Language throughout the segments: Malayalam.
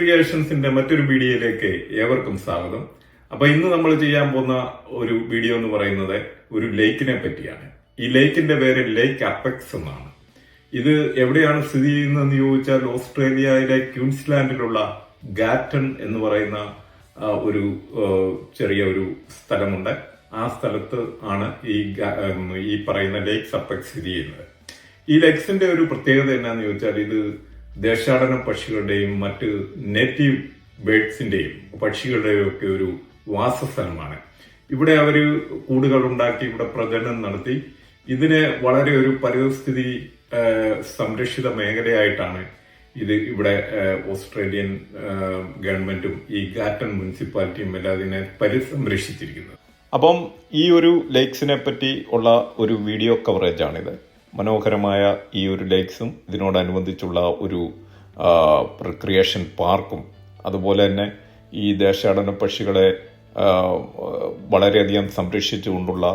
ക്രിയേഷൻസിന്റെ മറ്റൊരു വീഡിയോയിലേക്ക് ഏവർക്കും സ്വാഗതം. അപ്പൊ ഇന്ന് നമ്മൾ ചെയ്യാൻ പോകുന്ന ഒരു വീഡിയോ എന്ന് പറയുന്നത് ഒരു ലേക്കിനെ പറ്റിയാണ്. ഈ ലേക്കിന്റെ പേര് ലേക്ക് അപ്പെക്സ് എന്നാണ്. ഇത് എവിടെയാണ് സ്ഥിതി ചെയ്യുന്നതെന്ന് ചോദിച്ചാൽ ഓസ്ട്രേലിയയിലെ ക്യൂൻസ്ലാൻഡിലുള്ള ഗാറ്റൺ എന്ന് പറയുന്ന ഒരു ചെറിയ ഒരു സ്ഥലമുണ്ട്. ആ സ്ഥലത്ത് ആണ് ഈ പറയുന്ന ലേക്സ് അപ്പെക്സ് സ്ഥിതി ചെയ്യുന്നത്. ഈ ലേക്സിന്റെ ഒരു പ്രത്യേകത എന്നാന്ന് ചോദിച്ചാൽ ഇത് ദേശാടന പക്ഷികളുടെയും മറ്റ് നേറ്റീവ് ബേഡ്സിന്റെയും പക്ഷികളുടെയും ഒക്കെ ഒരു വാസസ്ഥലമാണ്. ഇവിടെ അവര് കൂടുകൾ ഉണ്ടാക്കി ഇവിടെ പ്രജനനം നടത്തി ഇതിനെ വളരെ ഒരു പരിസ്ഥിതി സംരക്ഷിത മേഖലയായിട്ടാണ് ഇത് ഇവിടെ ഓസ്ട്രേലിയൻ ഗവൺമെന്റും ഈ ഗാറ്റൺ മുനിസിപ്പാലിറ്റിയും എല്ലാം ഇതിനെ പരിസംരക്ഷിച്ചിരിക്കുന്നത്. അപ്പം ഈ ഒരു ലേക്സിനെ പറ്റി ഉള്ള ഒരു വീഡിയോ കവറേജ് ആണിത്. മനോഹരമായ ഈ ഒരു ലേക്സും ഇതിനോടനുബന്ധിച്ചുള്ള ഒരു റിക്രിയേഷൻ പാർക്കും അതുപോലെ തന്നെ ഈ ദേശാടന പക്ഷികളെ വളരെയധികം സംരക്ഷിച്ചുകൊണ്ടുള്ള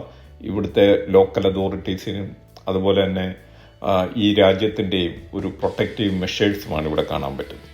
ഇവിടുത്തെ ലോക്കൽ അതോറിറ്റീസിനും അതുപോലെ തന്നെ ഈ രാജ്യത്തിൻ്റെയും ഒരു പ്രൊട്ടക്റ്റീവ് മെഷേഴ്സുമാണ് ഇവിടെ കാണാൻ പറ്റുന്നത്.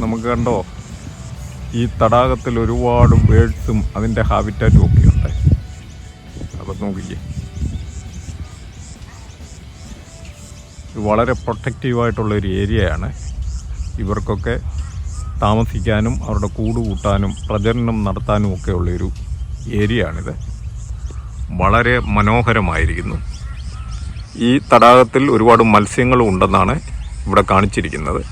നമുക്ക് കണ്ടോ, ഈ തടാകത്തിൽ ഒരുപാട് ബേഡ്സും അതിൻ്റെ ഹാബിറ്റാറ്റും ഒക്കെ ഉണ്ട്. അപ്പം നോക്കിക്കേ, വളരെ പ്രൊട്ടക്റ്റീവായിട്ടുള്ളൊരു ഏരിയയാണ്. ഇവർക്കൊക്കെ താമസിക്കാനും അവരുടെ കൂട് കൂട്ടാനും പ്രജനനം നടത്താനും ഒക്കെ ഉള്ളൊരു ഏരിയയാണിത്. വളരെ മനോഹരമായിരിക്കുന്നു. ഈ തടാകത്തിൽ ഒരുപാട് മത്സ്യങ്ങളും ഉണ്ടെന്നാണ് ഇവിടെ കാണിച്ചിരിക്കുന്നത്.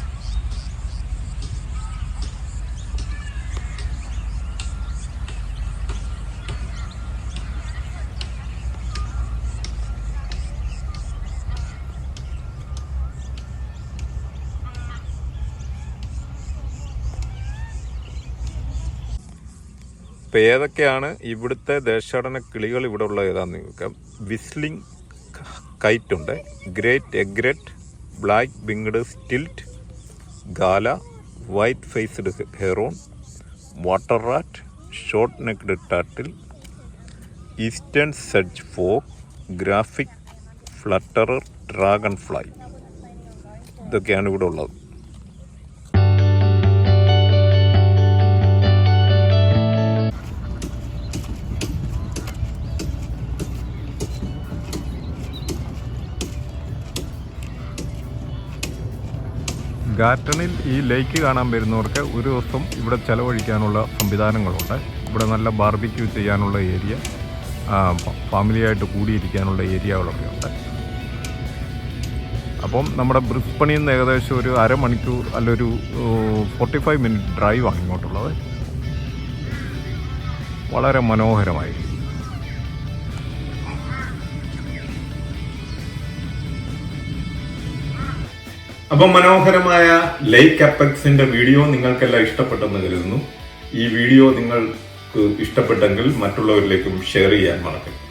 അപ്പോൾ ഏതൊക്കെയാണ് ഇവിടുത്തെ ദേശാടന കിളികൾ ഇവിടെ ഉള്ള ഏതാണെന്ന് ചോദിക്കാം. വിസ്ലിംഗ് കൈറ്റ് ഉണ്ട്, great egret, black winged stilt, ഗാല, white faced heron, water rat, short necked turtle, eastern sedge frog, graphic flutterer, dragonfly. ഇതൊക്കെയാണ് ഇവിടെ ഉള്ളത്. ഗാറ്റണിൽ ഈ ലേക്ക് കാണാൻ വരുന്നവർക്ക് ഒരു ദിവസം ഇവിടെ ചെലവഴിക്കാനുള്ള സംവിധാനങ്ങളുണ്ട്. ഇവിടെ നല്ല ബാർബിക്യൂ ചെയ്യാനുള്ള ഏരിയ, ഫാമിലിയായിട്ട് കൂടിയിരിക്കാനുള്ള ഏരിയകളൊക്കെ ഉണ്ട്. അപ്പം നമ്മുടെ ബ്രിസ്ബണിൽ നിന്ന് ഏകദേശം ഒരു അരമണിക്കൂർ അല്ലൊരു 45 മിനിറ്റ് ഡ്രൈവാണ് ഇങ്ങോട്ടുള്ളത്. വളരെ മനോഹരമായിരിക്കും. അപ്പം മനോഹരമായ ലേക്ക് അപ്പെക്സിന്റെ വീഡിയോ നിങ്ങൾക്കെല്ലാം ഇഷ്ടപ്പെട്ടെന്ന് കരുതുന്നു. ഈ വീഡിയോ നിങ്ങൾക്ക് ഇഷ്ടപ്പെട്ടെങ്കിൽ മറ്റുള്ളവരിലേക്കും ഷെയർ ചെയ്യാൻ മറക്കരുത്.